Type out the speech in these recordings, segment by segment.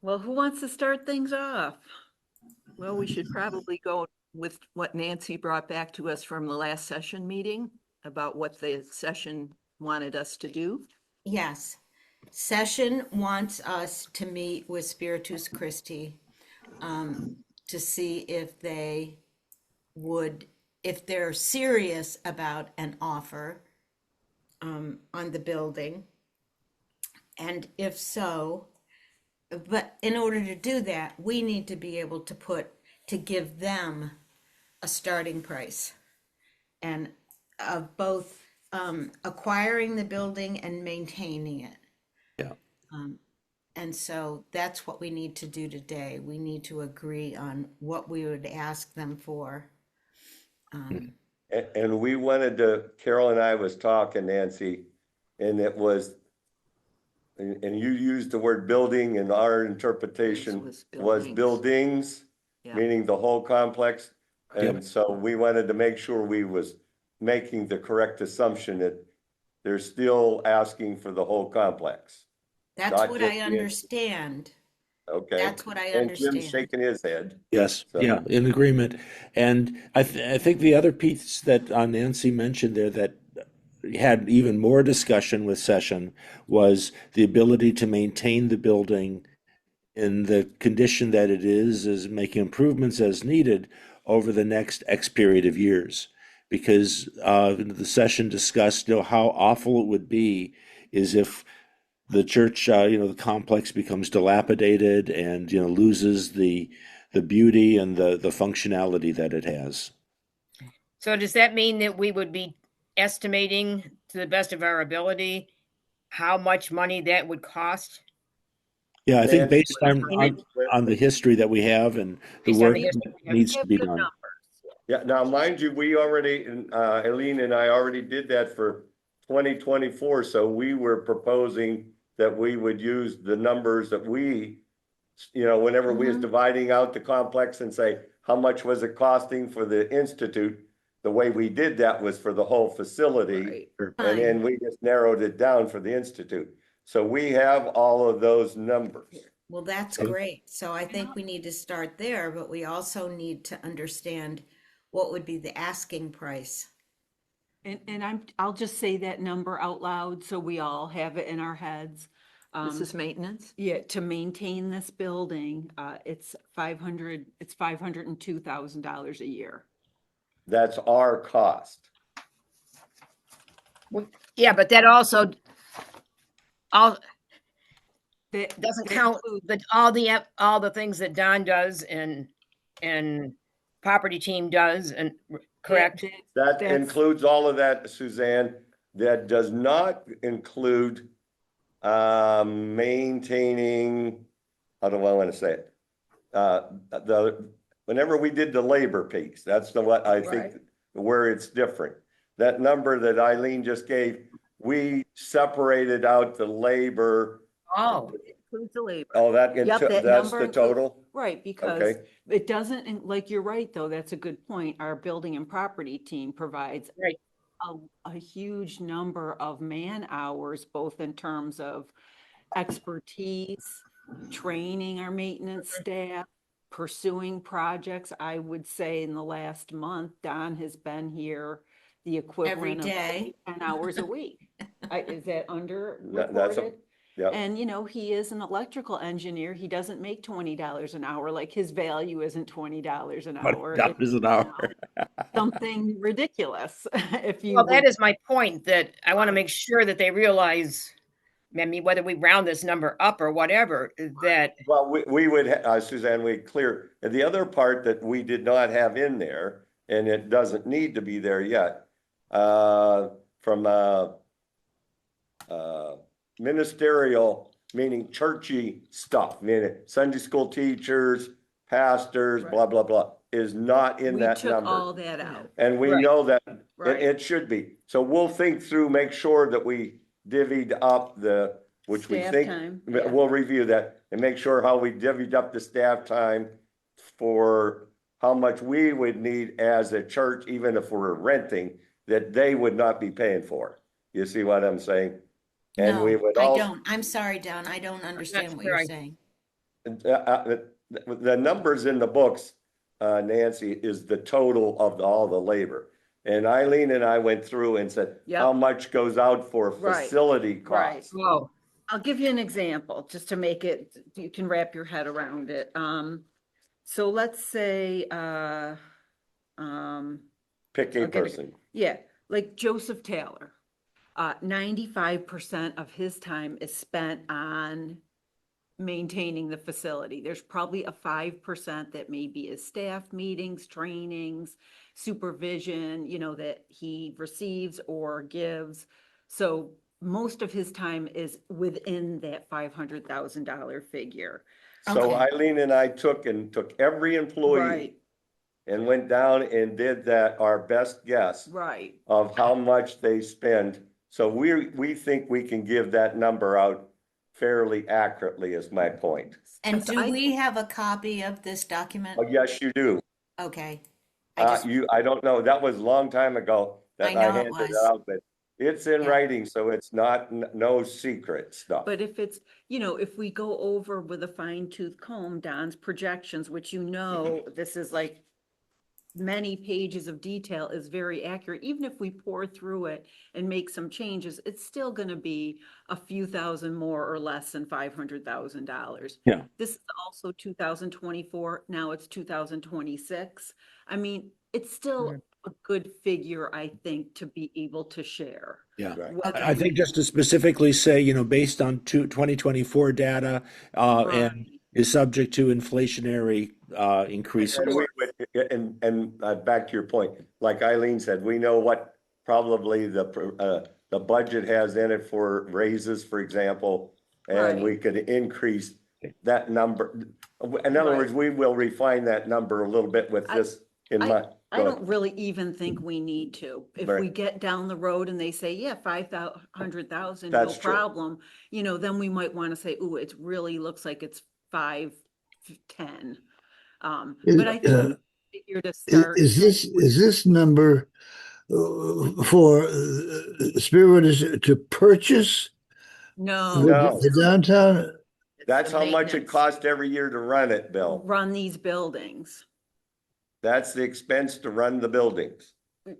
Well, who wants to start things off? Well, we should probably go with what Nancy brought back to us from the last session meeting about what the session wanted us to do. Yes. Session wants us to meet with Spiritus Christi to see if they would, if they're serious about an offer on the building. And if so, but in order to do that, we need to be able to give them a starting price and of both acquiring the building and maintaining it. Yeah. And so that's what we need to do today. We need to agree on what we would ask them for. And we wanted to, Carol and I was talking, Nancy, and it was, and you used the word building, and our interpretation Was was buildings. buildings, Yeah. meaning the whole complex. And Yep. so we wanted to make sure we was making the correct assumption that they're still asking for the whole complex. That's Not what just I the- understand. Okay. That's what I And Jim's understand. shaking his head. Yes, So- yeah, in agreement. And I think the other piece that Nancy mentioned there that had even more discussion with Session was the ability to maintain the building in the condition that it is making improvements as needed over the next X period of years. Because the session discussed, how awful it would be is if the church, the complex becomes dilapidated and, loses the beauty and the functionality that it has. So does that mean that we would be estimating to the best of our ability how much money that would cost? Yeah, I think Nancy, based on the history that we have and the Based on work the history that we have. needs to be done. Yeah, now mind you, we already, Eileen and I already did that for 2024, so we were proposing that we would use the numbers that we, whenever we was dividing out the complex and say, how much was it costing for the institute? The way we did that was for the whole facility, Right. and then we just narrowed it down for the institute. So we have all of those numbers. Well, that's great. So I think we need to start there, but we also need to understand what would be the asking price. And I'll just say that number out loud so we all have it in our heads. This is maintenance? Yeah, to maintain this building, it's $502,000 a year. That's our cost. Yeah, but that also all That doesn't that count includes- all the things that Don does and property team does, and correct? That that's- includes all of that, Suzanne. That does not include maintaining, how do I want to say it? Whenever we did the labor piece, that's what I think where it's different. That number that Eileen just gave, we separated out the labor. Oh, Includes the labor. Oh, Yep, that that's the number includes- total? Right, because Okay. it doesn't, like, you're right, though, that's a good point. Our building and property team provides right. a huge number of man hours, both in terms of expertise, training our maintenance staff, pursuing projects. I would say in the last month, Don has been here the equivalent of day. 10 hours a week. Is that That's underreported? Yeah, And, he is an electrical engineer. He doesn't make $20 an hour. Like, his value isn't $20 an hour. It's, $20 an hour. something ridiculous. If you Well, that would- is my point, that I want to make sure that they realize, I mean, whether we round this number up or whatever, that well, we would, Suzanne, we clear, and the other part that we did not have in there, and it doesn't need to be there yet, from ministerial, meaning churchy stuff, meaning Sunday school teachers, pastors, blah, blah, blah, is not in We that took all number. that out. And we Right. know that Right. it should be. So we'll think through, make sure that we divvied up which we Staff think, time, we'll review that and make sure how we divvied up the staff time for how much we would need as a church, even if we're renting, that they would not be paying for. You see what I'm saying? And we No, would I also, don't. I'm sorry, Don. I don't understand what sure you're I- saying. the numbers in the books, Nancy, is the total of all the labor. And Eileen and I went through and said, Yep. how much goes out for Right, facility right. costs? Whoa, I'll give you an example, just to make it, you can wrap your head around it. So let's say, Pick a I'll get it. person. yeah, like Joseph Taylor. 95% of his time is spent on maintaining the facility. There's probably a 5% that maybe is staff meetings, trainings, supervision, that he receives or gives. So most of his time is within that $500,000 figure. So Okay. Eileen and I took every employee Right, and went down and did that, our best guess right. of how much they spend. So we think we can give that number out fairly accurately is my point. And So do I we think- have a copy of this document? Oh, yes, you do. Okay. I just, I don't know, that was a long time ago that I know I it handed it was. out, but it's in Yeah. writing, so it's not, no secret stuff. But if it's, if we go over with a fine tooth comb, Don's projections, which this is like many pages of detail, is very accurate. Even if we pour through it and make some changes, it's still gonna be a few thousand more or less than $500,000. Yeah. This is also 2024, now it's 2026. I mean, it's still Mhm. a good figure, I think, to be able to share. Yeah. Right. Whether I think just to specifically say, based on 2024 data, and Right. is subject to inflationary increases. And we would, and back to your point, like Eileen said, we know what probably the budget has in it for raises, for example, and we could increase that number. In other Right. words, we will refine that number a little bit with this in mind. I don't really even think we need to. If we Right. get down the road and they say, yeah, 500,000, no That's true. problem, then we might want to say, ooh, it really looks like it's 510. But I think figure to start. Is this number for Spirit to purchase No, No. the downtown? it's That's the how much it maintenance. costs every year to run it, Bill. Run these buildings, That's the expense to run the buildings,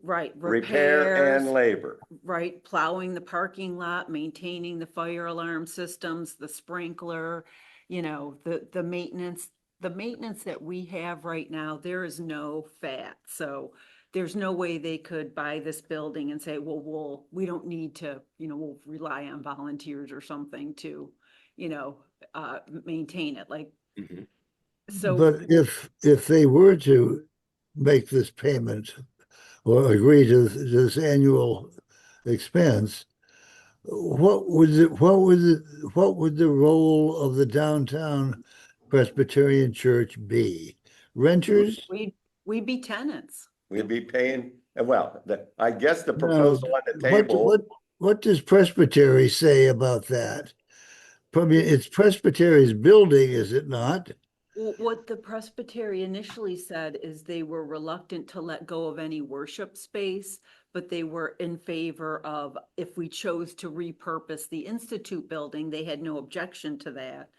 right? repair and Repairs, labor. right? Plowing the parking lot, maintaining the fire alarm systems, the sprinkler, the maintenance. The maintenance that we have right now, there is no fat. So there's no way they could buy this building and say, well, we don't need to, we'll rely on volunteers or something to, maintain it. Like, Mhm. so. But if they were to make this payment or agree to this annual expense, what would the role of the downtown Presbyterian Church be? Renters? We'd be tenants. We'd be paying, well, I guess the proposal on the table, What does Presbytery say about that? Probably it's Presbytery's building, is it not? Well, what the Presbytery initially said is they were reluctant to let go of any worship space, but they were in favor of, if we chose to repurpose the Institute building, they had no objection to that.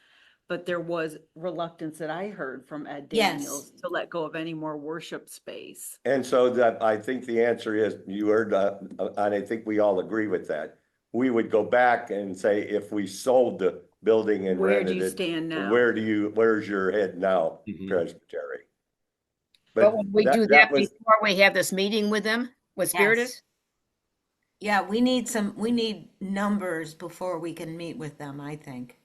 But there was reluctance that I heard from Ed Yes. Daniels to let go of any more worship space. and so that, I think the answer is, you heard, and I think we all agree with that. We would go back and say, if we sold the building and Where do rented you it, stand now? where's your head now, Mhm. Presbytery? but would we do that was- before we have this meeting with them, with Spiritus? Yeah, we need numbers before we can meet with them, I think.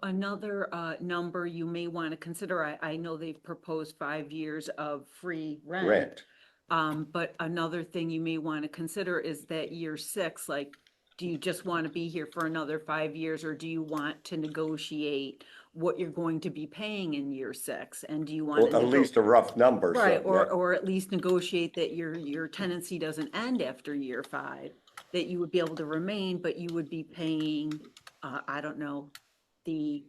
Another number you may want to consider, I know they've proposed 5 years of free Rent. But another thing you may want to consider is that year 6, like, do you just want to be here for another 5 years, or do you want to negotiate what you're going to be paying in year 6? And do you want Well, to at least a rough number. so right, that- or at least negotiate that your tenancy doesn't end after year 5, that you would be able to remain, but you would be paying, I don't know, the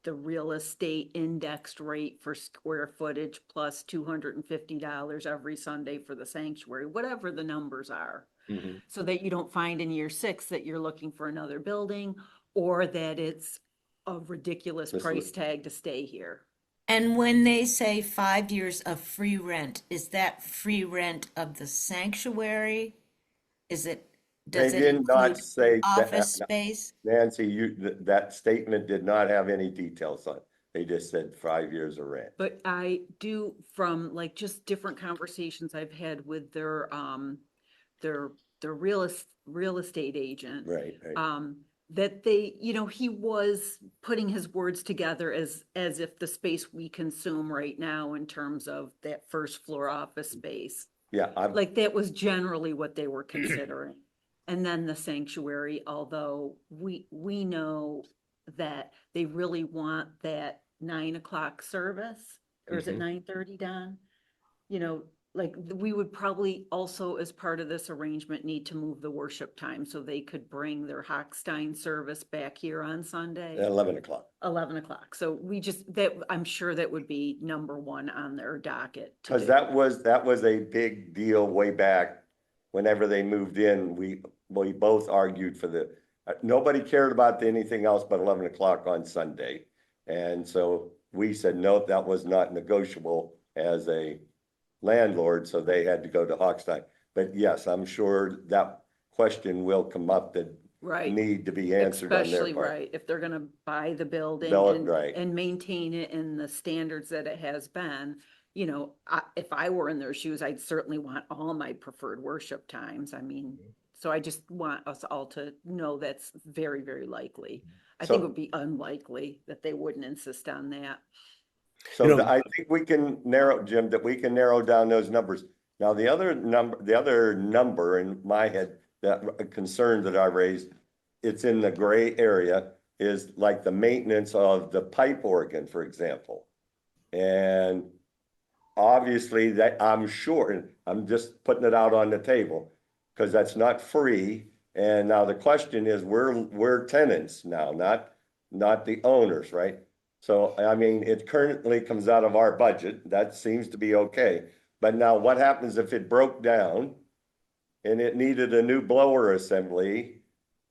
real estate indexed rate for square footage plus $250 every Sunday for the sanctuary, whatever the numbers are. Mhm. So that you don't find in year 6 that you're looking for another building, or that it's a ridiculous This price was- tag to stay here. And when they say 5 years of free rent, is that free rent of the sanctuary? Is it, They does it did not include say office that, space? Nancy, that statement did not have any details on it. They just said 5 years of rent. But I do, from like just different conversations I've had with their real estate agent. Right, right. That they, he was putting his words together as if the space we consume right now in terms of that first floor office space, Yeah, like that was generally what they were considering. And then the sanctuary, although we know that they really want that 9 o'clock service, or is it Mhm. 9:30, Don? Like we would probably also, as part of this arrangement, need to move the worship time so they could bring their Hochstein service back here on Sunday, 11 o'clock. 11 o'clock. So I'm sure that would be number one on their docket to Because do. that was a big deal way back. Whenever they moved in, we both argued for nobody cared about anything else but 11 o'clock on Sunday. And so we said, no, that was not negotiable as a landlord, so they had to go to Hochstein. But yes, I'm sure that question will come up that Right. need to be answered on their Especially, part. right, if they're gonna buy the building Right. and maintain it in the standards that it has been. If I were in their shoes, I'd certainly want all my preferred worship times. I mean, so I just want us all to know that's very, very likely. I think it So- would be unlikely that they wouldn't insist on that. So You know- I think we can narrow, Jim, that we can narrow down those numbers. Now, the other number in my head, that a concern that I raised, it's in the gray area, is like the maintenance of the pipe organ, for example. And obviously that, I'm sure, and I'm just putting it out on the table, because that's not free. And now the question is, we're tenants now, not the owners, right? So, I mean, it currently comes out of our budget. That seems to be okay. But now what happens if it broke down and it needed a new blower assembly?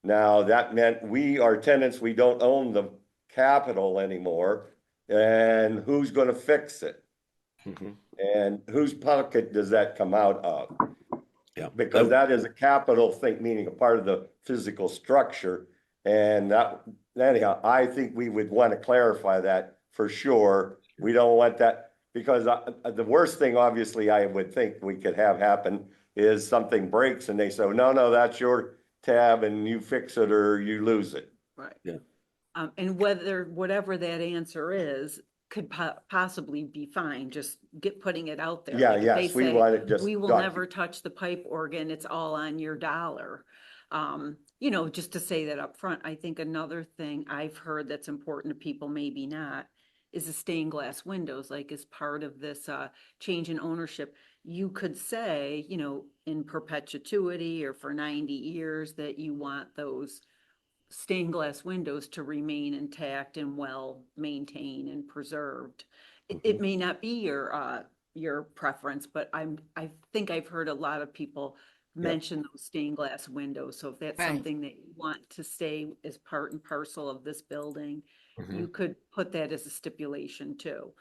Now that meant we are tenants, we don't own the capital anymore. And who's gonna fix it? Mhm. And whose pocket does that come out of? Yeah. Because that is a capital thing, meaning a part of the physical structure. And anyhow, I think we would want to clarify that for sure. We don't want that, because the worst thing, obviously, I would think we could have happen is something breaks and they say, no, that's your tab and you fix it or you lose it. Right. Yeah. And whatever that answer is, could possibly be fine, just putting it out there. Yeah, Like, if they yes, we say, want it just. we will documented. never touch the pipe organ, it's all on your dollar. Just to say that up front. I think another thing I've heard that's important to people, maybe not, is the stained glass windows, like as part of this change in ownership. You could say, in perpetuity or for 90 years that you want those stained glass windows to remain intact and well maintained and preserved. It may not be your preference, but I think I've heard a lot of people mention those stained glass windows. So if that's Right. something that you want to stay as part and parcel of this building, Mhm. you could put that as a stipulation too.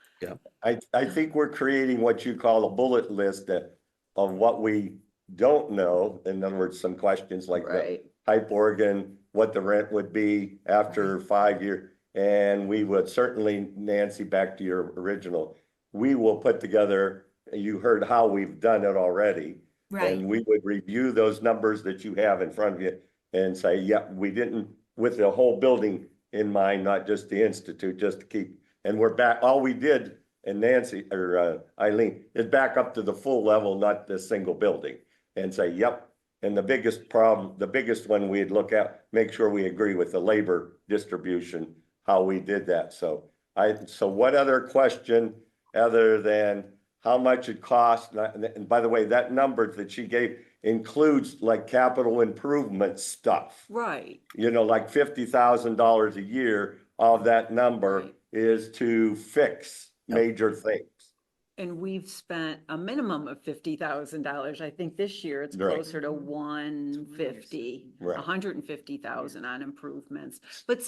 I think we're creating what you call a bullet list of what we don't know. In other words, some questions like the pipe organ, what the rent would be after 5 years. And we would certainly, Nancy, back to your original, we will put together, you heard how we've done it already. Right. And we would review those numbers that you have in front of you and say, yeah, we didn't, with the whole building in mind, not just the institute, just to keep, and we're back, all we did, and Nancy or Eileen, is back up to the full level, not the single building, and say, yep. And the biggest problem, the biggest one we'd look at, make sure we agree with the labor distribution, how we did that. So what other question other than how much it costs? And by the way, that number that she gave includes like capital improvement stuff. Right. Like $50,000 a year of that number Right. is to fix major things. And we've spent a minimum of $50,000. I think this year it's Right. closer to 150, Right. 150,000 on improvements. But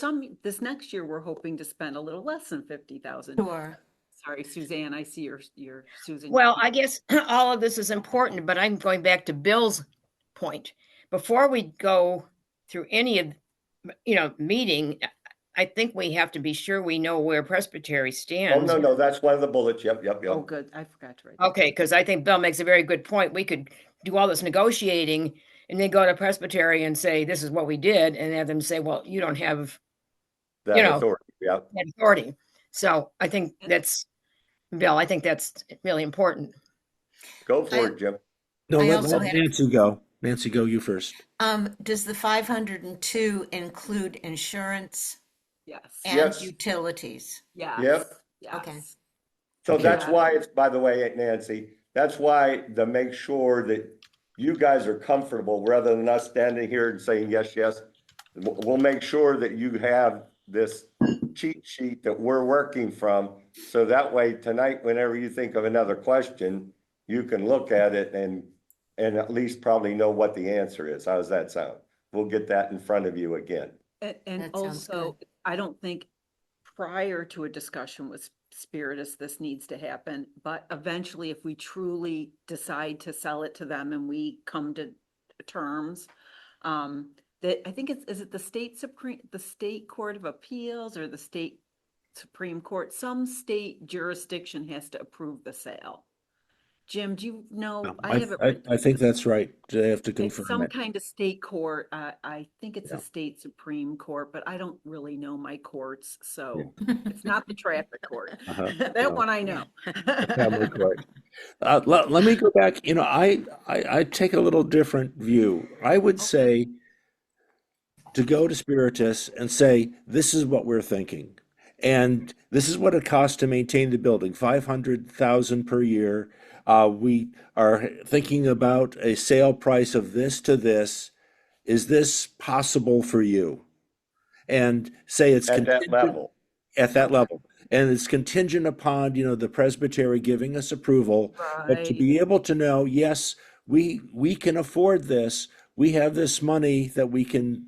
this next year, we're hoping to spend a little less than 50,000. Sure. Sorry, Suzanne, I see your Susan. Well, I guess all of this is important, but I'm going back to Bill's point. Before we go through any of, meeting, I think we have to be sure we know where Presbytery Oh, stands. no, that's one of the bullets. Yep. Oh, good. I forgot to write. that. Okay, because I think Bill makes a very good point. We could do all this negotiating and then go to Presbytery and say, this is what we did, and have them say, well, you don't have That You know. authority. Yeah. that authority. So I think that's, Bill, I think that's really important. Go for it, Jim. No, I let also let had- Nancy go. Nancy, go you first. Does the 502 include insurance Yes. and Yes. utilities? Yes. Yep. Okay. Yes. So Okay. that's why it's, by the way, Nancy, that's why to make sure that you guys are comfortable, rather than us standing here and saying, yes, yes. We'll make sure that you have this cheat sheet that we're working from. So that way tonight, whenever you think of another question, you can look at it and at least probably know what the answer is. How does that sound? We'll get that in front of you again. And That sounds also, I don't think prior to a discussion with Spiritus, this needs to happen. But eventually, if we truly decide to sell it to them and we come to terms, that I think is it the state court of appeals or the state Supreme Court? Some state jurisdiction has to approve the sale. Jim, do you know? I have it. I think that's right. They have to It's confirm some it. kind of state court. I think it's Yeah. a state Supreme Court, but I don't really know my courts, so it's not the traffic court. Uh-huh. That No. one I know. Family court. Let me go back. I take a little different view. I would say to go to Spiritus and say, this is what we're thinking. And this is what it costs to maintain the building, 500,000 per year. We are thinking about a sale price of this to this. Is this possible for you? And say it's At that contingent- level. At that level. And it's contingent upon, the presbytery giving us approval. But to Right. be able to know, yes, we can afford this. We have this money that we can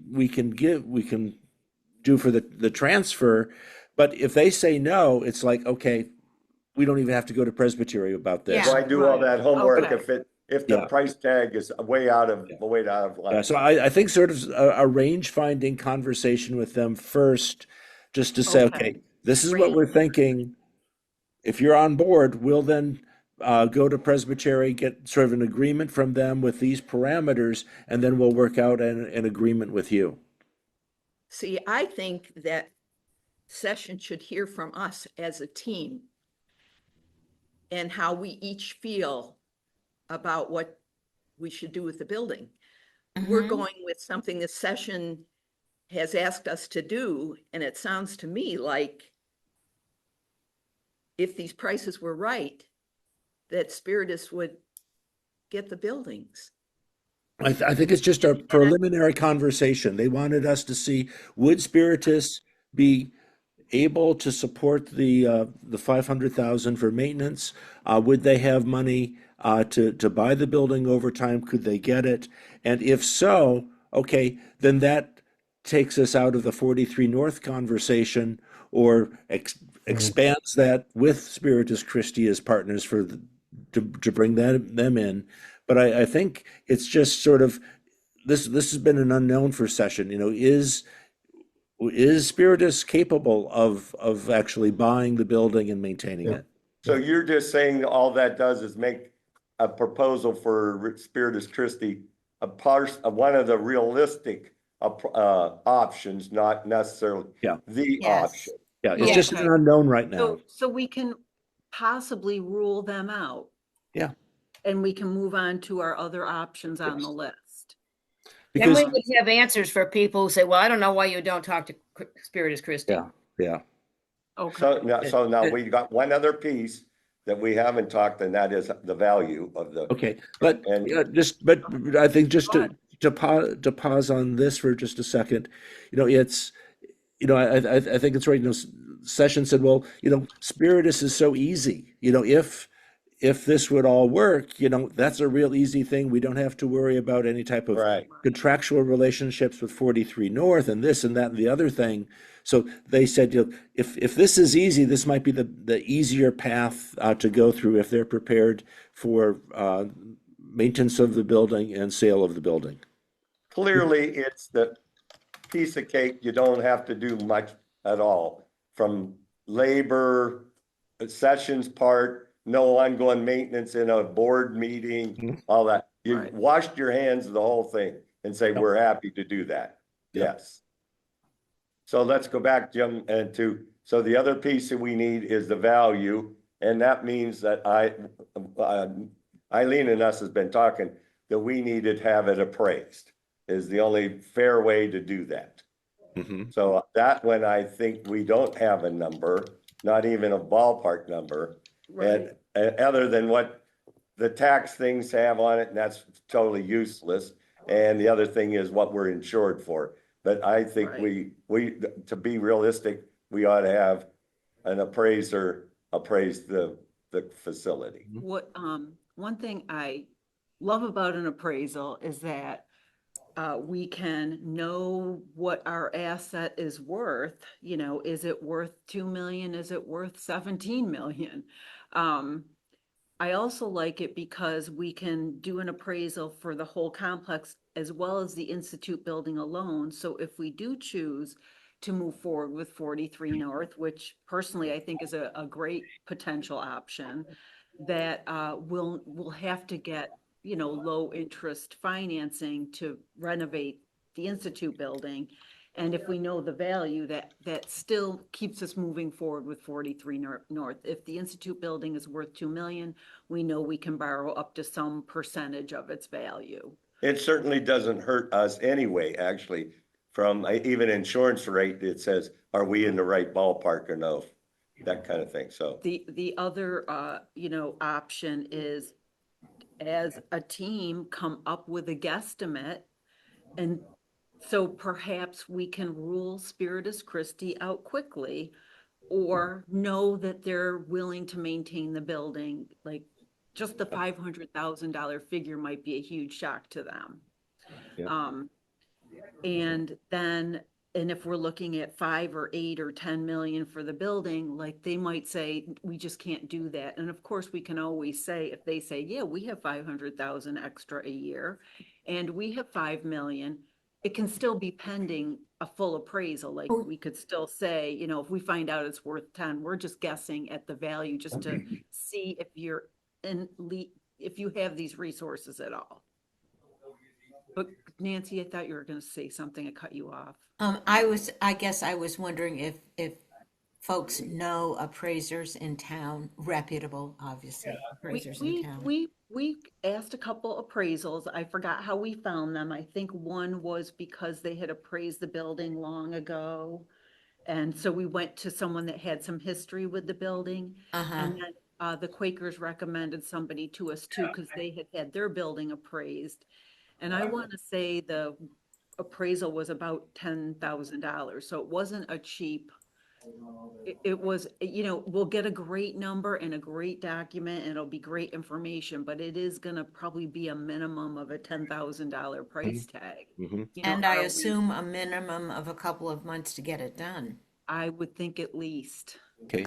do for the transfer. But if they say no, it's like, okay, we don't even have to go to presbytery about this. Yeah. Why do all that homework Okay. if the Yeah. price tag is way out of Yeah, line? so I think sort of a range finding conversation with them first, just to say, okay, this is what Great. we're thinking. If you're on board, we'll then go to presbytery, get sort of an agreement from them with these parameters, and then we'll work out an agreement with you. See, I think that session should hear from us as a team and how we each feel about what we should do with the building. We're Mhm. going with something this session has asked us to do, and it sounds to me like if these prices were right, that Spiritus would get the buildings. I think it's just a preliminary conversation. They wanted us to see, would Spiritus be able to support the 500,000 for maintenance? Would they have money to buy the building over time? Could they get it? And if so, okay, then that takes us out of the 43 North conversation, or expands that with Spiritus Christi as partners to bring them in. But I think it's just sort of this has been an unknown for session. Is Spiritus capable of actually buying the building and maintaining it? So you're just saying all that does is make a proposal for Spiritus Christi one of the realistic options, not necessarily Yeah. the Yes. option. Yeah, it's Yeah. just an unknown right now. So we can possibly rule them out. Yeah. And we can move on to our other options on the list. Then we Because would have answers for people who say, well, I don't know why you don't talk to Spiritus Christi. yeah. Okay. So now we got one other piece that we haven't talked, and that is the value of the. Okay, but And- but I think just Go to pause on this for just a second, it's I think it's right. Session said, well, Spiritus is so easy. If if this would all work, that's a real easy thing. We don't have to worry about any type of Right. contractual relationships with 43 North and this and that and the other thing. So they said, if this is easy, this might be the easier path to go through if they're prepared for maintenance of the building and sale of the building. Clearly, it's the piece of cake. You don't have to do much at all from labor, Sessions part, no ongoing maintenance in a board meeting, all that. You Right. washed your hands of the whole thing and say, we're happy to do that. Yep. Yes. So let's go back, Jim, so the other piece that we need is the value. And that means that Eileen and us has been talking that we needed to have it appraised is the only fair way to do that. Mhm. So that one, I think we don't have a number, not even a ballpark number. Right. And other than what the tax things have on it, and that's totally useless. And the other thing is what we're insured for. But I think Right. we, to be realistic, we ought to have an appraiser appraise the facility. What, one thing I love about an appraisal is that we can know what our asset is worth. Is it worth 2 million? Is it worth 17 million? I also like it because we can do an appraisal for the whole complex as well as the Institute building alone. So if we do choose to move forward with 43 North, which personally I think is a great potential option, that we'll have to get, low interest financing to renovate the Institute building. And if we know the value, that still keeps us moving forward with 43 North. If the Institute building is worth 2 million, we know we can borrow up to some percentage of its value. It certainly doesn't hurt us anyway, actually, from even insurance rate, it says, are we in the right ballpark or no? That kind of thing, so. The other, option is as a team come up with a guesstimate. And so perhaps we can rule Spiritus Christi out quickly or know that they're willing to maintain the building. Like just the $500,000 figure might be a huge shock to them. Yeah. And then, and if we're looking at 5 or 8 or 10 million for the building, like they might say, we just can't do that. And of course, we can always say, if they say, yeah, we have 500,000 extra a year and we have 5 million, it can still be pending a full appraisal. Like we could still say, if we find out it's worth 10, we're just guessing at the value just to see if if you have these resources at all. But Nancy, I thought you were going to say something. I cut you off. I guess I was wondering if folks know appraisers in town, reputable, obviously, appraisers in town. We asked a couple appraisals. I forgot how we found them. I think one was because they had appraised the building long ago. And so we went to someone that had some history with the building. Uh-huh. And then the Quakers recommended somebody to us too, because they had their building appraised. And I want to say the appraisal was about $10,000. So it wasn't a cheap, it was, we'll get a great number and a great document and it'll be great information, but it is going to probably be a minimum of a $10,000 price tag. Mm-hmm. And I assume a minimum of a couple of months to get it done. I would think at least. Okay.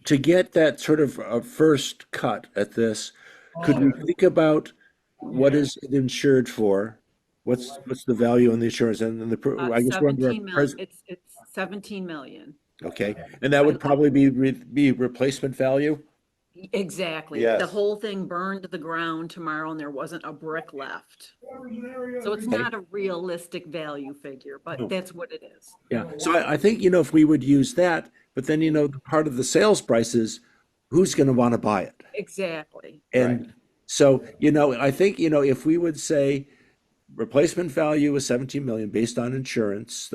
To get that sort of a first cut at this, could we think about what is it insured for? What's the value on the insurance and I guess we're under 17 million. It's 17 million. okay, and that would probably be replacement value. Exactly. Yes. The whole thing burned to the ground tomorrow and there wasn't a brick left. So it's not a realistic value figure, but that's what it is. Yeah. So I think if we would use that, but then part of the sales price is who's going to want to buy it, Exactly. and so I think if we would say replacement value is 17 million based on insurance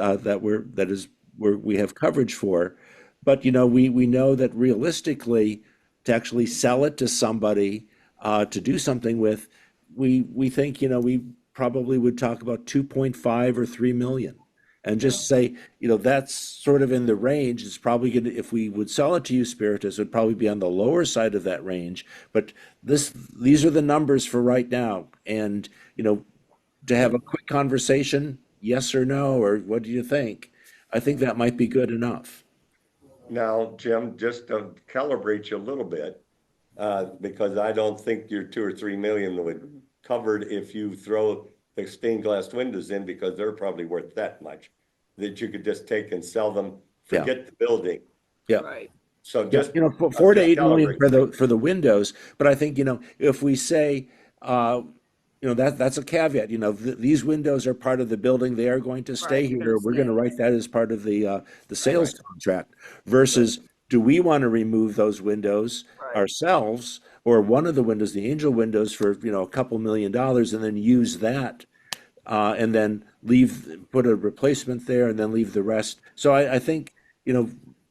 we have coverage for, but we know that realistically to actually sell it to somebody to do something with, we think we probably would talk about 2.5 or 3 million, and just say, that's sort of in the range. It's probably going to, if we would sell it to you, Spiritus, it would probably be on the lower side of that range. But these are the numbers for right now. And, to have a quick conversation, yes or no, or what do you think? I think that might be good enough. Now, Jim, just to calibrate you a little bit, because I don't think your 2 or 3 million would covered if you throw the stained glass windows in, because they're probably worth that much, that you could just take and sell them, Yeah. forget the building. Yeah. Right. So just, 4 to just 8 million calibrate. for the windows. But I think, if we say, that's a caveat, these windows are part of the building. They are going to stay Right, they're here. gonna We're going to stay. write that as part of the sales contract versus do we want to remove those windows Right. ourselves or one of the windows, the angel windows for, a couple $1 million and then use that and then put a replacement there and then leave the rest. So I think,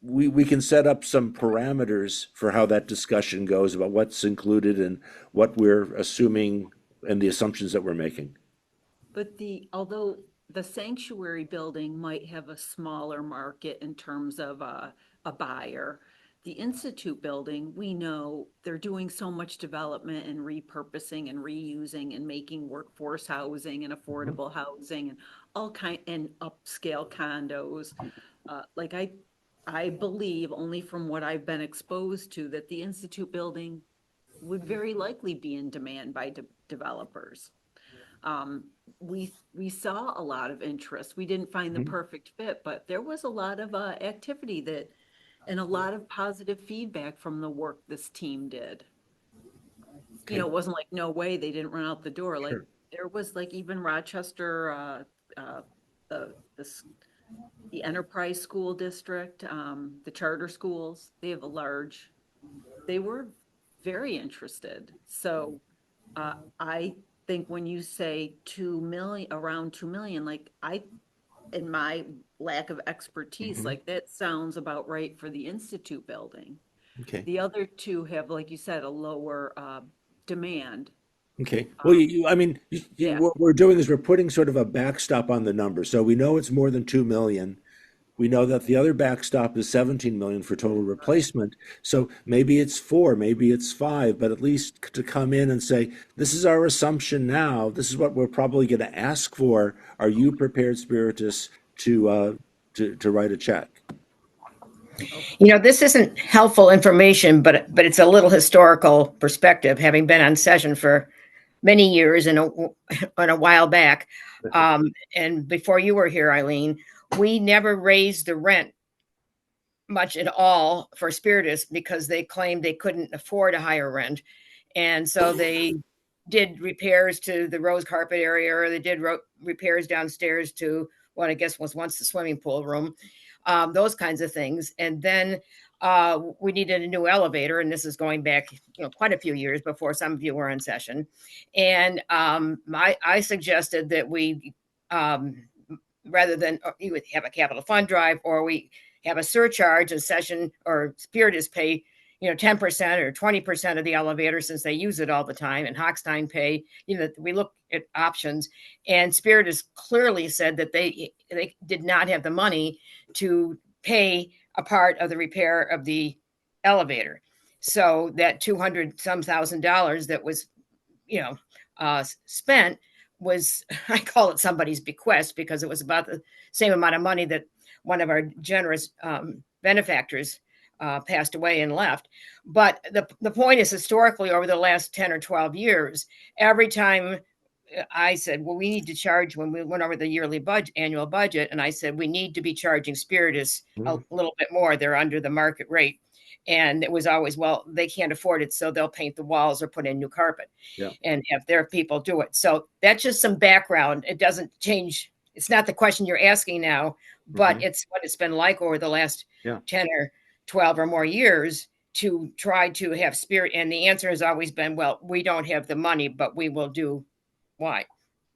we can set up some parameters for how that discussion goes about what's included and what we're assuming and the assumptions that we're making. But although the sanctuary building might have a smaller market in terms of a buyer, the Institute building, we know they're doing so much development and repurposing and reusing and making workforce housing and affordable housing and and upscale condos. Like I believe, only from what I've been exposed to, that the Institute building would very likely be in demand by developers. We saw a lot of interest. We didn't find the perfect fit, but there was a lot of activity and a lot of positive feedback from the work this team did. It wasn't like, no way, they didn't run out the door. Like, there was like even Rochester, the Enterprise School District, the charter schools, they were very interested. So I think when you say 2 million, around 2 million, like in my lack of expertise, like that sounds about right for the Institute building. Okay. The other two have, like you said, a lower demand. Okay. Well, Yeah. what we're doing is we're putting sort of a backstop on the number. So we know it's more than 2 million. We know that the other backstop is 17 million for total replacement. So maybe it's 4, maybe it's 5, but at least to come in and say, this is our assumption now. This is what we're probably going to ask for. Are you prepared, Spiritus, to write a check? This isn't helpful information, but it's a little historical perspective, having been on session for many years and a while back. And before you were here, Eileen, we never raised the rent much at all for Spiritus because they claimed they couldn't afford a higher rent. And so they did repairs to the rose carpet area, or they did repairs downstairs to what I guess was once the swimming pool room, those kinds of things. And then we needed a new elevator, and this is going back, quite a few years before some of you were in session. And I suggested that we, rather than you would have a capital fund drive, or we have a surcharge, a session or Spiritus pay, 10% or 20% of the elevator since they use it all the time, and Hochstein pay, we look at options. And Spiritus clearly said that they did not have the money to pay a part of the repair of the elevator. So that $200,000 that was, spent was, I call it somebody's bequest, because it was about the same amount of money that one of our generous benefactors passed away and left. But the point is, historically, over the last 10 or 12 years, every time I said, well, we need to charge, when we went over the annual budget, and I said, we need to be charging Spiritus a little bit more. They're under the market rate. And it was always, well, they can't afford it, so they'll paint the walls or put in new carpet and have their people do it. So that's just some background. It doesn't change. It's not the question you're asking now, but it's what it's been like over the last 10 or 12 or more years to try to have Spirit. And the answer has always been, well, we don't have the money, but we will do why.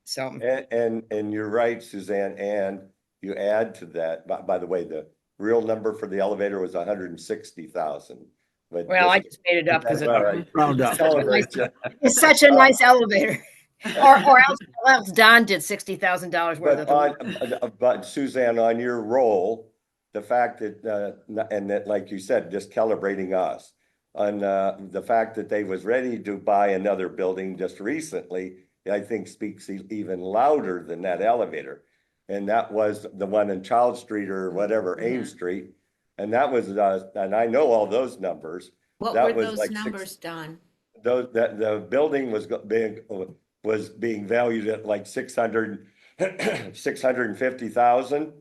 So And you're right, Suzanne, and you add to that, by the way, the real number for the elevator was 160,000. Well, I just made it up because All right. Round up. it's such a nice elevator. Or else Don did $60,000 worth of But the work. but Suzanne, on your role, the fact that, and that, like you said, just calibrating us on, the fact that they was ready to buy another building just recently, I think speaks even louder than that elevator. And that was the one in Child Street or whatever, Ames Street. And that was, and I know all those numbers. What That were was those like numbers, Don? that the building was being valued at like 650,000.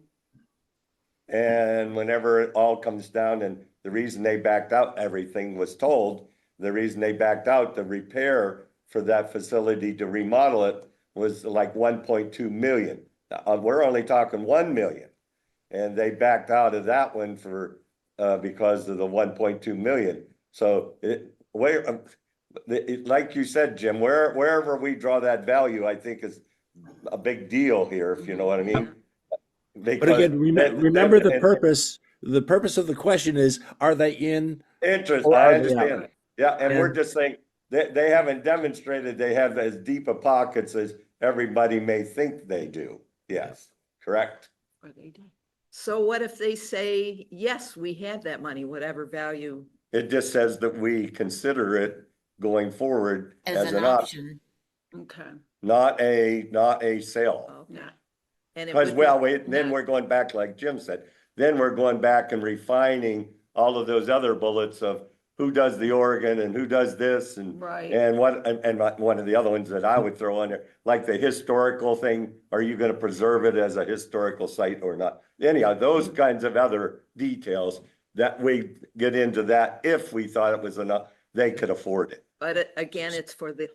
And whenever it all comes down, and the reason they backed out, everything was told, the reason they backed out, the repair for that facility to remodel it was like 1.2 million. We're only talking 1 million. And they backed out of that one for, because of the 1.2 million. So like you said, Jim, wherever we draw that value, I think is a big deal here, if you know what I mean. But again, remember the purpose. The purpose of the question is, are they in? Interest, Or I are they understand. out? Yeah, and we're And- just saying they haven't demonstrated they have as deep a pockets as everybody may think they do. Yes, correct. Or they did. So what if they say, yes, we have that money, whatever value? It just says that we consider it going forward As an option. Okay. not a sale. Okay. And it Because, would well, be then not- we're going back, like Jim said, then we're going back and refining all of those other bullets of who does the Oregon and who does this and Right. and one of the other ones that I would throw in there, like the historical thing, are you gonna preserve it as a historical site or not? Anyhow, those kinds of other details that we get into that if we thought it was enough, they could afford it But again, it's for the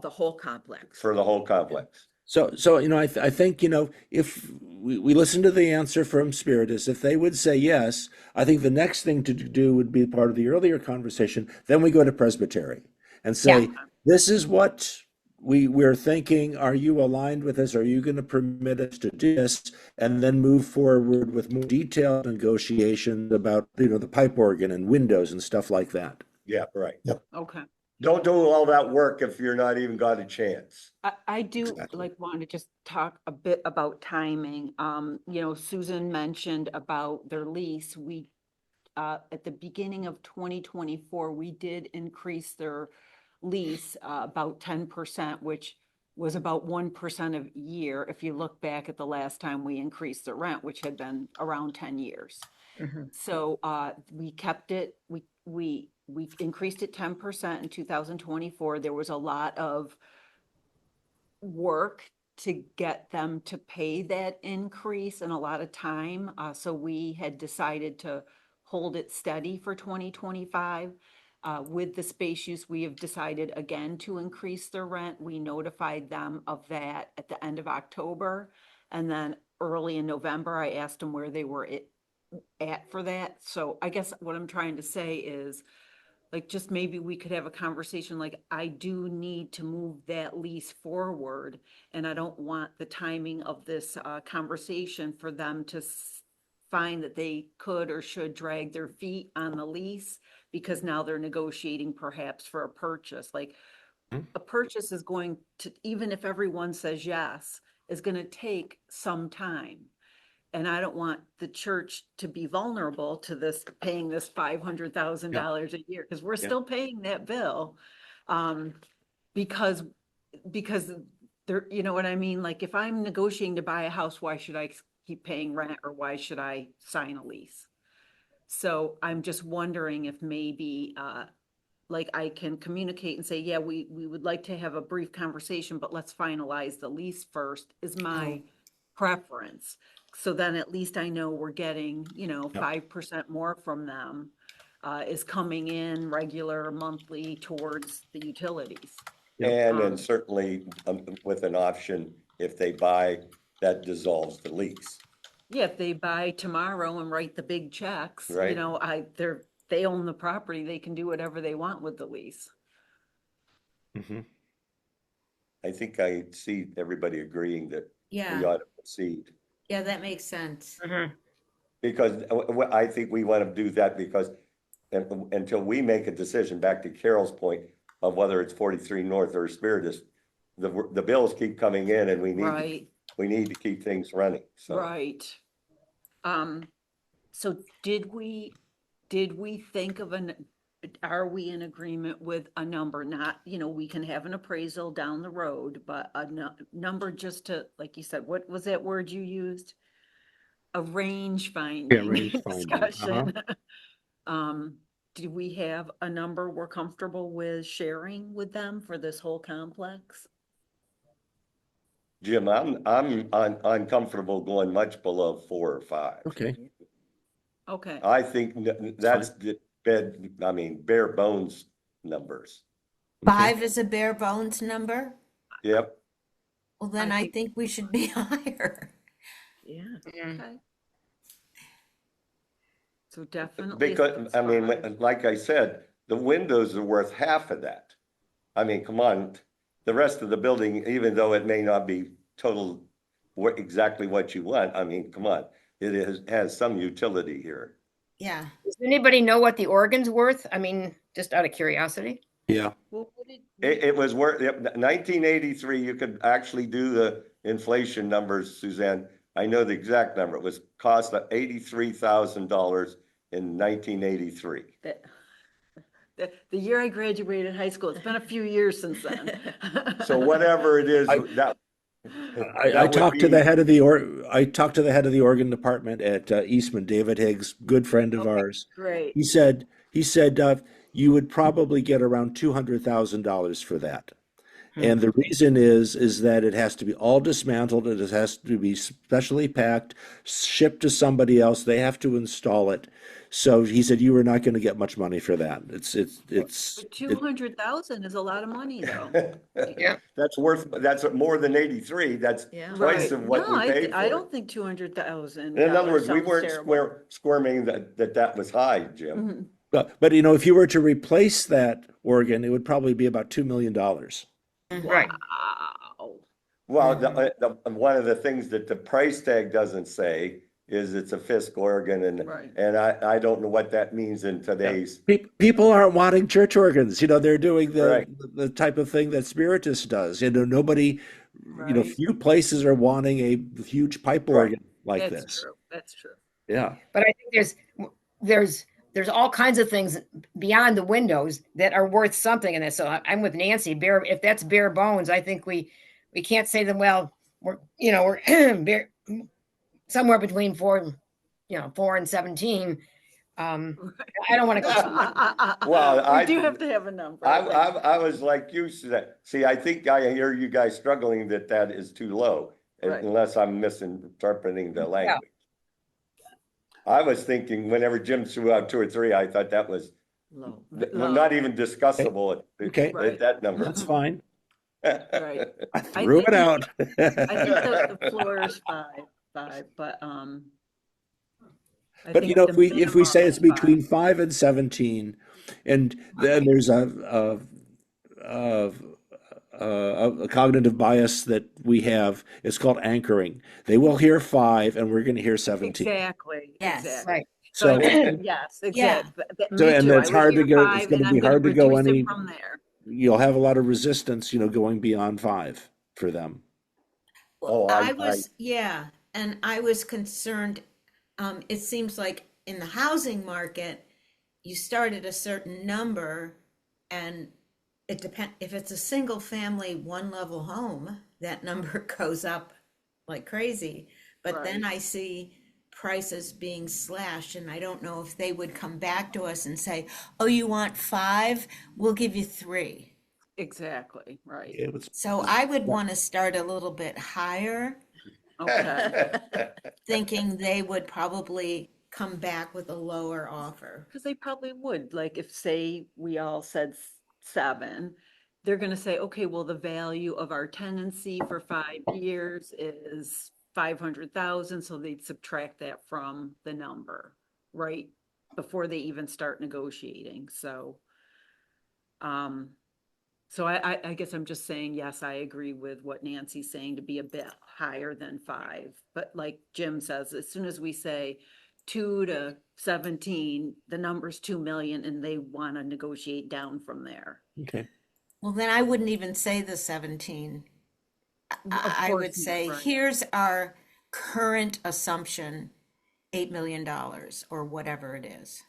the whole complex. for the whole complex. So I think, if we listen to the answer from Spiritus, if they would say yes, I think the next thing to do would be part of the earlier conversation. Then we go to Presbytery and say, this is what we're thinking. Are you aligned with us? Are you going to permit us to do this? And then move forward with more detailed negotiations about, the pipe organ and windows and stuff like that. Yeah, right. Okay. Don't do all that work if you're not even got a chance. I do Exactly. want to just talk a bit about timing. Susan mentioned about their lease. We, at the beginning of 2024, we did increase their lease, about 10%, which was about 1% a year. If you look back at the last time we increased the rent, which had been around 10 years. So, we kept it, we increased it 10% in 2024. There was a lot of work to get them to pay that increase and a lot of time. So we had decided to hold it steady for 2025. With the space use, we have decided again to increase their rent. We notified them of that at the end of October. And then early in November, I asked them where they were at for that. So I guess what I'm trying to say is, like, just maybe we could have a conversation, like, I do need to move that lease forward. And I don't want the timing of this conversation for them to find that they could or should drag their feet on the lease because now they're negotiating perhaps for a purchase. Like, a purchase is going to, even if everyone says yes, is going to take some time. And I don't want the church to be vulnerable to this, paying this $500,000 a year, because we're still paying that bill. Because there, you know what I mean? Like, if I'm negotiating to buy a house, why should I keep paying rent, or why should I sign a lease? So I'm just wondering if maybe, like, I can communicate and say, yeah, we would like to have a brief conversation, but let's finalize the lease first, is my preference. So then at least I know we're getting, 5% more from them, is coming in regular monthly towards the utilities. And then certainly with an option, if they buy, that dissolves the lease. Yeah, if they buy tomorrow and write the big checks, Right. they own the property, they can do whatever they want with the lease. I think I see everybody agreeing that we Yeah, ought to proceed. yeah, that makes sense. Because I think we want to do that because until we make a decision, back to Carol's point of whether it's 43 North or Spiritus, the bills keep coming in and Right, we need to keep things running, so. right. So did we think of are we in agreement with a number? Not, we can have an appraisal down the road, but a number just to, like you said, what was that word you used? A range finding range finding, discussion. Do we have a number we're comfortable with sharing with them for this whole complex? Jim, I'm uncomfortable going much below 4 or 5. Okay. Okay, I think that's the bare bones numbers. Okay. 5 is a bare bones number? Yep. Well, then I I think- think we should be higher. yeah, Mm. okay. So definitely. Because, like I said, the windows are worth half of that. I mean, come on, the rest of the building, even though it may not be total, exactly what you want, I mean, come on, has some utility here. Yeah. Does anybody know what the organ's worth? I mean, just out of curiosity. Yeah. Well, what did It was worth, 1983, you could actually do the inflation numbers, Suzanne. I know the exact number. It was cost of $83,000 in 1983. the year I graduated high school, it's been a few years since then. So whatever it is, I that talked would to the be- head of the organ department at Eastman, David Higgs, good friend of ours. Great. He said, you would probably get around $200,000 for that. And the reason is that it has to be all dismantled, it has to be specially packed, shipped to somebody else, they have to install it. So he said you were not going to get much money for that. But 200,000 is a lot of money though. Yeah. That's more than 83. That's Yeah. twice of what No, we paid for I it. don't think 200,000. In other words, we sounds weren't terrible. squirming that was high, Jim. Mhm. But if you were to replace that organ, it would probably be about $2 million. Right. Wow. Well, one of the things that the price tag doesn't say is it's a Fisk organ, Right. and I don't know what that means in today's. People aren't wanting church organs. They're doing Right. the type of thing that Spiritus does. Nobody, Right. few places are wanting a huge pipe Right. organ like That's this. true. That's true. Yeah. But I think there's all kinds of things beyond the windows that are worth something in this. So I'm with Nancy. If that's bare bones, I think we can't say them. Well, we're bare, somewhere between 4 and 17. I don't want to go. Well, We do have to have a number. I was like you said. See, I think I hear you guys struggling that is too low, Right. unless I'm misinterpreting the language. I was thinking whenever Jim threw out 2 or 3, I thought that was Low. not even discussable Okay. at that number. That's fine. Right. I threw it think- out. I think the floor is 5, but, I But think if the we say minimum it's is between 5. 5 and 17, and then there's a cognitive bias that we have, it's called anchoring. They will hear 5 and we're going to hear 17. Exactly. Yes. Exactly. Right. So, So yes, exactly. So, Me and too. it's I would hard to hear go- it's 5 gonna and be I'm gonna hard to go reduce it any- from there. you'll have a lot of resistance, going beyond 5 for them. Oh, I was, yeah, and I was concerned, it seems like in the housing market, you start at a certain number and it depends, if it's a single family, 1-level home, that number goes up like crazy. But then I see prices being slashed and I don't know if they would come back to us and say, oh, you want 5? We'll give you 3. Exactly, right. It was- So I would want to start a little bit higher, Okay. thinking they would probably come back with a lower offer. Because they probably would, like if say we all said 7, they're gonna say, okay, well, the value of our tenancy for 5 years is 500,000, so they'd subtract that from the number, right? Before they even start negotiating, so. So I guess I'm just saying, yes, I agree with what Nancy's saying, to be a bit higher than 5. But like Jim says, as soon as we say 2 to 17, the number's 2 million and they want to negotiate down from there. Okay. Well, then I wouldn't even say the 17. I would course not, say, right. here's our current assumption, $8 million or whatever it is.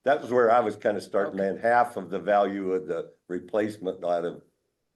That was where I was kind of starting, man, half of the value of the replacement out of,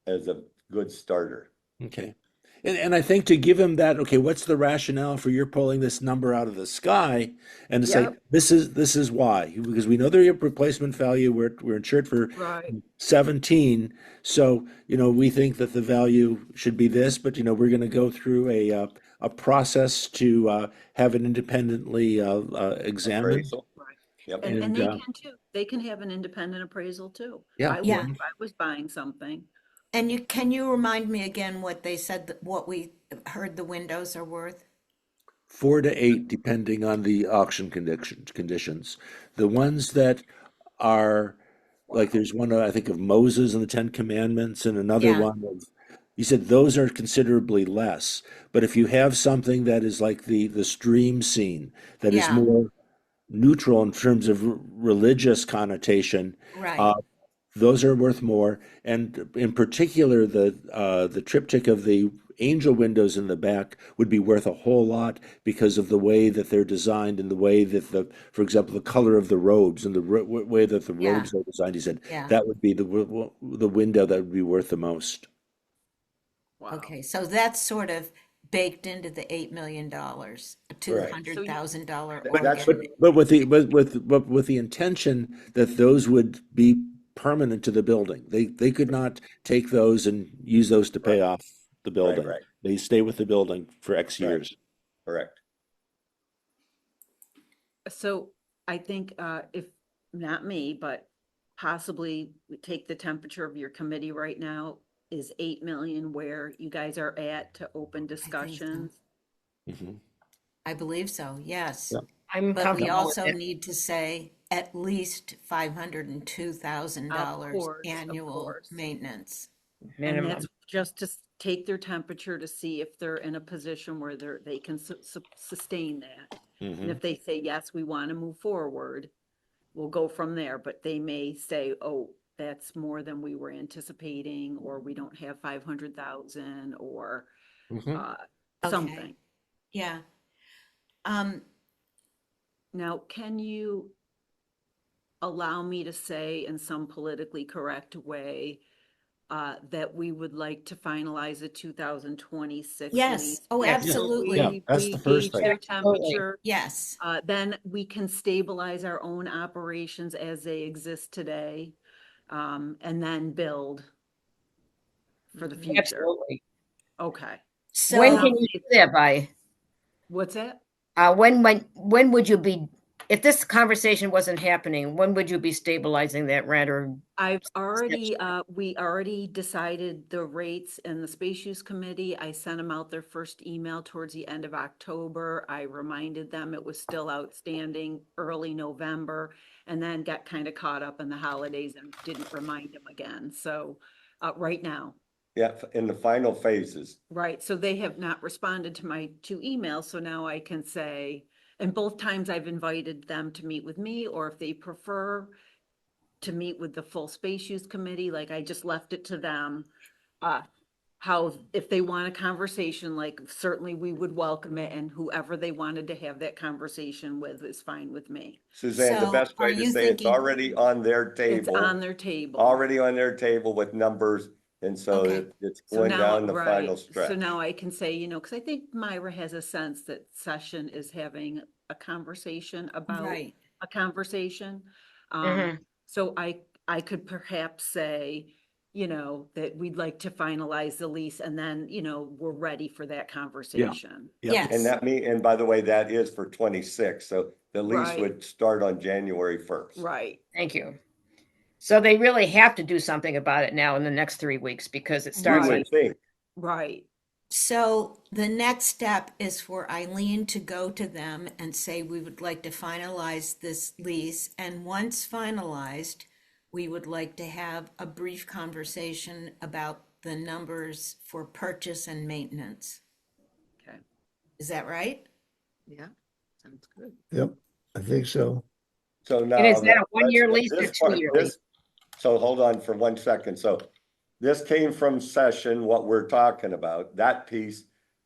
as a good starter. Okay. And I think to give him that, okay, what's the rationale for you're pulling this number out of the sky, and to say Yep. this is why, because we know their replacement value, we're insured for Right. 17, so we think that the value should be this, but we're going to go through a process to have it independently examined. Appraisal. Right. Yep. And And they can too. They can have an independent appraisal too. Yeah. I would, Yeah. if I was buying something. And can you remind me again what they said, what we heard the windows are worth? 4 to 8, depending on the auction conditions. The ones that are like, there's one I think of Moses and the Ten Commandments, and another Yeah. one of, you said those are considerably less. But if you have something that is like the stream scene, that is Yeah. more neutral in terms of religious connotation, Right. those are worth more. And in particular, the triptych of the angel windows in the back would be worth a whole lot because of the way that they're designed and the way that for example, the color of the robes and the way that the Yeah. robes are designed. He said Yeah. that would be the window that would be worth the most. Wow. Okay, so that's sort of baked into the $8 million, a $200,000 That's organ. But with the intention that those would be permanent to the building. They could not take those and use those to pay off the building. right. They stay with the building for X Right. years. Correct. So I think if not me, but possibly we take the temperature of your committee right now, is 8 million where you guys are at to open discussions? Mhm. I believe so, yes. Yeah. I'm But we comfortable with also it. need to say at least $502,000 Of annual course. maintenance. And Minimum. that's just to take their temperature to see if they're in a position where they can sustain that. And Mhm. if they say, yes, we want to move forward, we'll go from there. But they may say, oh, that's more than we were anticipating, or we don't have 500,000 or Mhm. Okay. something. Yeah. Um, Now, can you allow me to say in some politically correct way that we would like to finalize the 2026 Yes. lease? Oh, after absolutely. Yeah, we- that's we the first gauge thing. their Absolutely. temperature. yes, Then we can stabilize our own operations as they exist today, and then build for the future. Absolutely. Okay. When so, can you do that by? What's that? When would you be, if this conversation wasn't happening, when would you be stabilizing that rent or? I've already, we already decided the rates in the space use committee. I sent them out their first email towards the end of October. I reminded them it was still outstanding early November, and then got kind of caught up in the holidays and didn't remind them again. So, right now, Yeah, in the final phases. right, so they have not responded to my 2 emails, so now I can say, and both times I've invited them to meet with me, or if they prefer to meet with the full space use committee, like I just left it to them. How, if they want a conversation, like certainly we would welcome it, and whoever they wanted to have that conversation with is fine with me. Suzanne, the So, best are way to you say it's thinking- already on their It's table, on their table. already on their table with numbers. And so Okay. it's So going now, down the final right, so stretch. now I can say, because I think Myra has a sense that Session is having a conversation about right, a conversation. Mhm. So I could perhaps say, that we'd like to finalize the lease, and then, we're ready for that conversation. Yeah. And yes, and by the way, that is for 26. So the lease Right. would start on January 1st. Right, Thank you. So they really have to do something about it now in the next 3 weeks because it We starts on. would think. right. So the next step is for Eileen to go to them and say, we would like to finalize this lease. And once finalized, we would like to have a brief conversation about the numbers for purchase and maintenance. Okay. Is that right? Yeah, sounds good. Yep, I think so. So now. And is that a let's- one-year lease or this part- two-year this- lease? so hold on for 1 second. So this came from session, what we're talking about, that piece.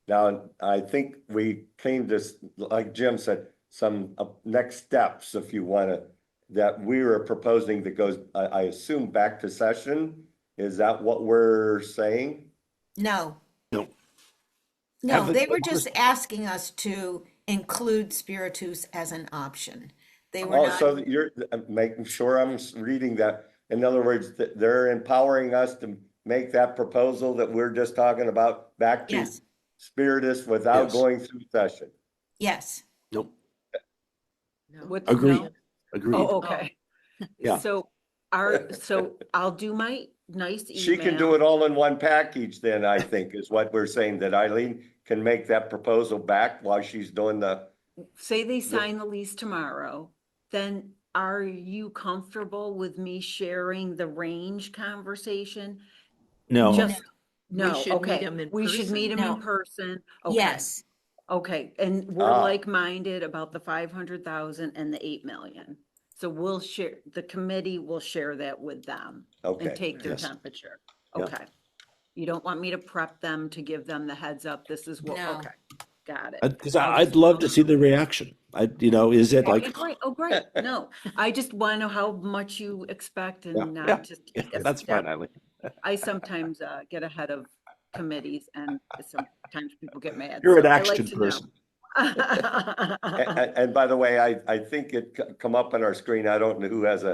Now, I think we came to, like Jim said, some next steps, if you want to, that we were proposing that goes, I assume, back to session. Is that what we're saying? No. No. No, Have the- they were just asking us to include Spiritus as an option. They were Oh, not, so you're making sure I'm reading that. In other words, they're empowering us to make that proposal that we're just talking about back to yes, Spiritus without Yes. going through session. yes. Nope. No. What- Agreed. no? Agreed. Oh, okay. Yeah. So I'll do my nice email. She can do it all in one package then, I think, is what we're saying, that Eileen can make that proposal back while she's doing the, Say they sign the lease tomorrow, then are you comfortable with me sharing the range conversation? No, Just, We no, should meet okay. 'em in We should person. meet them No. in person. Okay. Yes, Okay, and we're Ah. like-minded about the 500,000 and the 8 million. So we'll share, the committee will share that with them okay. and take their Yes. temperature. Yeah. Okay. You don't want me to prep them to give them the heads up, this is what, No. okay, got it. because I'll I'd just love tell to see them. the reaction. Is it Okay, like, great. Oh, great, no, I just want to know how much you expect Yeah, and yeah, not just. yeah, take a that's fine, step. Eileen. I sometimes get ahead of committees and sometimes people get mad. You're an so I like action to know. person. And by the way, I think it come up on our screen. I don't know who has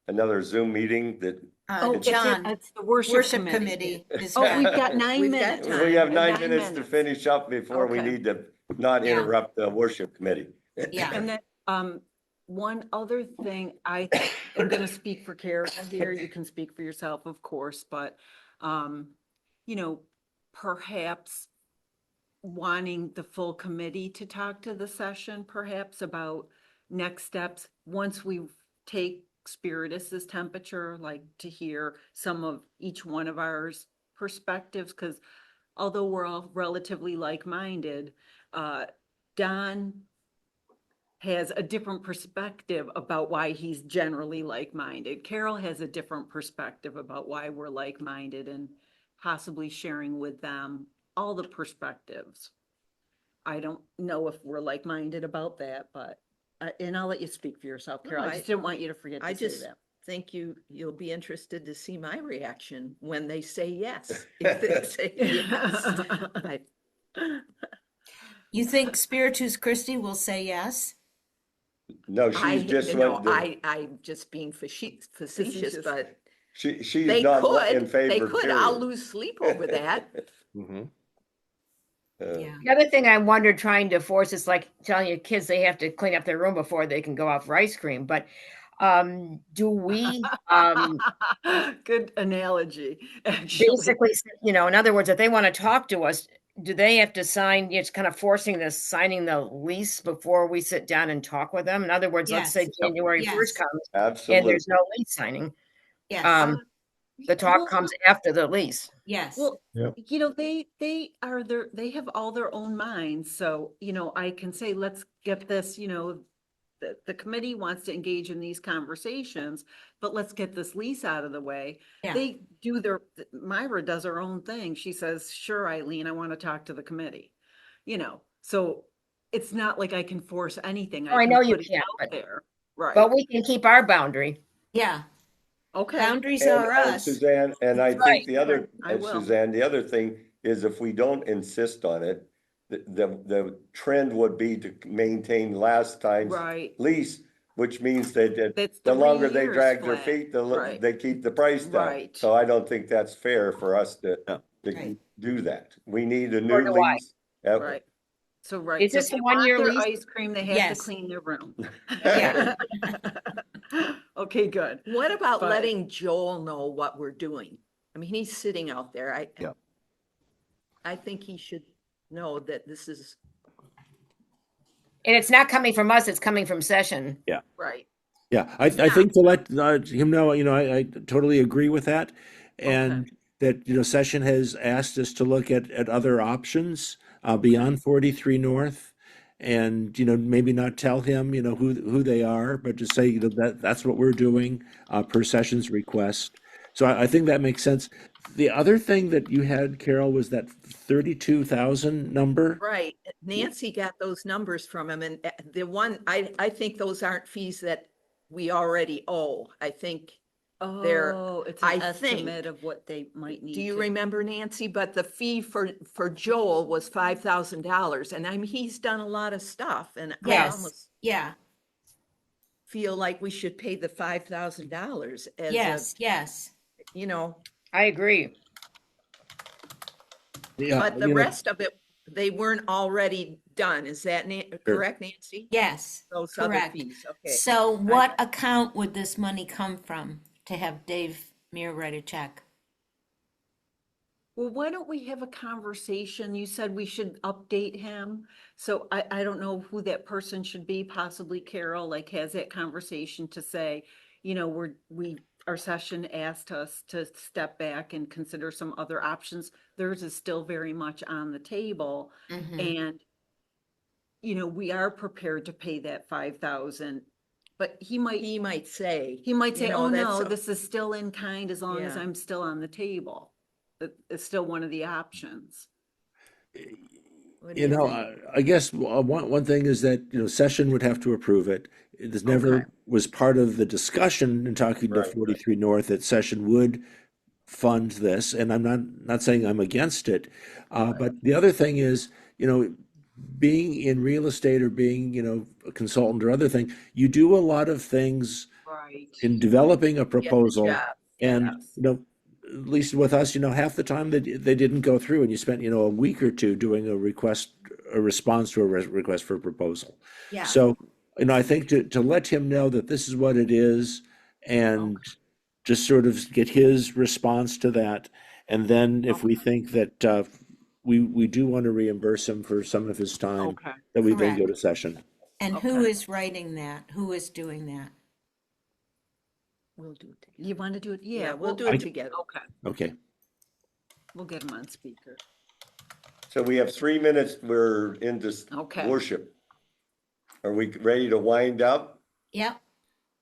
another Zoom meeting that, Oh, John, it's the worship worship committee. committee is Oh, back. we've got 9 We've got minutes. time. we have 9 9 minutes to minutes. finish up before we Okay. need to not Yeah. interrupt the worship committee. Yeah. And then, one other thing, I am gonna speak for Kara here, you can speak for yourself, of course, but, perhaps wanting the full committee to talk to the session, perhaps about next steps, once we take Spiritus's temperature, like to hear some of each one of ours perspectives, because although we're all relatively like-minded, Don has a different perspective about why he's generally like-minded. Carol has a different perspective about why we're like-minded and possibly sharing with them all the perspectives. I don't know if we're like-minded about that, but, and I'll let you speak for yourself, Carol. No, I just didn't want you to forget I to say just that. think you'll be interested to see my reaction when they say yes. If they say yes. You think Spiritus Christi will say yes? No, I, she's just, no, what the- I'm just being facetious, Facetious. but she's they not in could, favor. they could. I'll period. lose sleep over that. Mhm. Yeah. The other thing I wonder trying to force is like telling your kids they have to clean up their room before they can go out for ice cream. But do we Good analogy, actually. basically, in other words, if they want to talk to us, do they have to sign? It's kind of forcing this signing the lease before we sit down and talk with them. In other words, let's say Yes. January Yes. 1st comes and Absolutely. there's no lease signing. Yes, The talk Well, comes after the lease. yes. Well, Yep. they are they have all their own minds. So, I can say, let's get this, the committee wants to engage in these conversations, but let's get this lease out of the way. Yeah. They do Myra does her own thing. She says, sure, Eileen, I want to talk to the committee, so it's not like I can force anything. Oh, I can know you put it can't, out but- there. Right. But we can keep our boundary. Yeah, Okay. boundaries And- are and us. Suzanne, and I Right. think the other, I and will. Suzanne, the other thing is if we don't insist on it, the trend would be to maintain last time's Right. lease, which means that That's the 3 longer they years drag their flat. feet, Right. they keep the price down. Right. So I don't think that's fair for us to Right. do that. We need a Nor new do I. lease. Right. So, right. Is so this if they a want one-year their lease? Ice cream, they have Yes. to clean their room. Yeah. Okay, good. What about But- letting Joel know what we're doing? I mean, he's sitting out there. Yeah. I think he should know that this is, And it's not coming from us, it's coming from session. Right. Yeah, I think to let him know, I totally agree with that. And that, Session has asked us to look at other options beyond 43 North. and, maybe not tell him, who they are, but just say, that's what we're doing, per session's request. So I think that makes sense. The other thing that you had, Carol, was that 32,000 number. Right. Nancy got those numbers from him, and the one, I think those aren't fees that we already owe. I think, There- Oh, it's I an think- estimate of what they might need do you to- remember, Nancy? But the fee for Joel was $5,000, and he's done a lot of stuff, and I Yes. almost Yeah, feel like we should pay the $5,000 as yes, yes. I agree. Yeah, but the rest of it, they weren't already done. Is that correct, Nancy? Yes, Those other correct. fees, okay. So what account would this money come from to have Dave Meir write a check? Well, why don't we have a conversation? You said we should update him. So I don't know who that person should be, possibly Carol, like has that conversation to say, our session asked us to step back and consider some other options. Theirs is still very much on the table. Mhm. And, we are prepared to pay that 5,000, but he might say, say, oh that's no, a- this is still in kind as long as Yeah. I'm still on the table. It's still one of the options. what do you think? I guess one thing is that, session would have to approve it. It never Okay. was part of the discussion in talking to Right, right. 43 North that session would fund this, and I'm not saying I'm against it. But the other thing is, being in real estate or being, a consultant or other thing, you do a lot of things Right. in developing a Get the proposal. job. And, Yes. at least with us, half the time they didn't go through, and you spent, a week or two doing a response to a request for a proposal. Yeah. So, I think to let him know that this is what it is, and just sort of get his response to that. And then if we think that we do want to reimburse him for some of his time, Okay. that we then go Correct. to session. And who Okay. is writing that? Who is doing that? We'll do it together. You want to do it? Yeah, we'll do I- it together. Okay, Okay. we'll get him on speaker. So we have 3 minutes. We're into Okay. worship. Are we ready to wind up, Yep.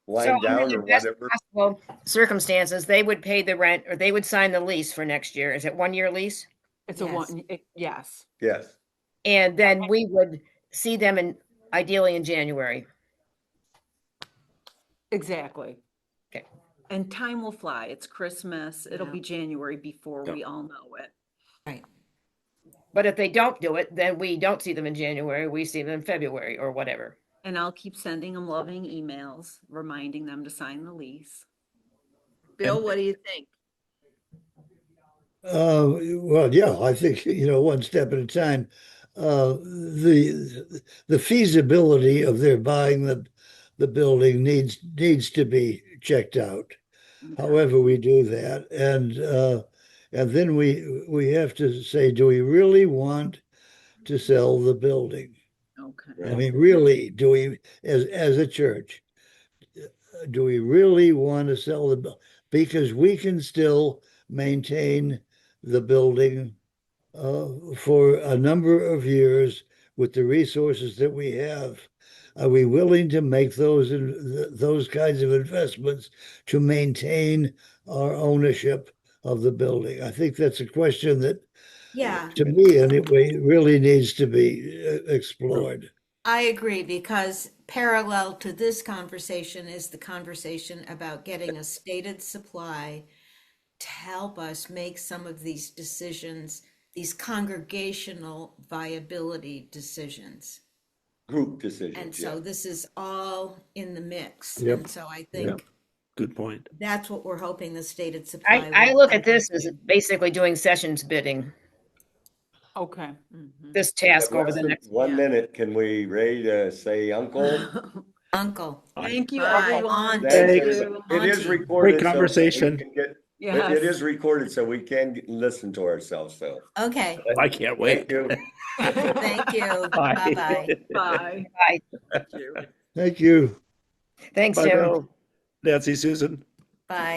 wind So under down the or best whatever? possible circumstances, they would pay the rent or they would sign the lease for next year. Is it 1 year lease? It's Yes. yes. Yes. And then we would see them ideally in January. Exactly. Okay. And time will fly. It's Christmas. It'll Yeah. be January before Yeah. we all know it. Right. But if they don't do it, then we don't see them in January. We see them in February or whatever. And I'll keep sending them loving emails, reminding them to sign the lease. Bill, what do you think? Well, yeah, I think, one step at a time. The feasibility of their buying the building needs to be checked out. However we do that, and then we have to say, do we really want to sell the building? Okay. I mean, really, do we, as a church, do we really want to sell the building? Because we can still maintain the building for a number of years with the resources that we have. Are we willing to make those kinds of investments to maintain our ownership of the building? I think that's a question that, Yeah, to me anyway, really needs to be explored. I agree, because parallel to this conversation is the conversation about getting a stated supply to help us make some of these decisions, these congregational viability decisions. Group decisions. And so yeah. this is all in the mix. Yep. And so I think Good point. that's what we're hoping the stated supply. I will look at come this as basically doing sessions bidding, Okay. this task over the Less than next. 1 Yeah. minute, can we ready to say uncle? Uncle. Thank you, Bye. everyone. On Thank Thanks. you. It is Auntie. recorded. Great so conversation. we can get- Yes. It is recorded, so we can listen to ourselves, so. Okay, I can't wait. Thank you. thank you. Bye. Bye-bye. Bye. Thank you. Thanks, Bye, Jim. Bill. Nancy, Susan. Bye.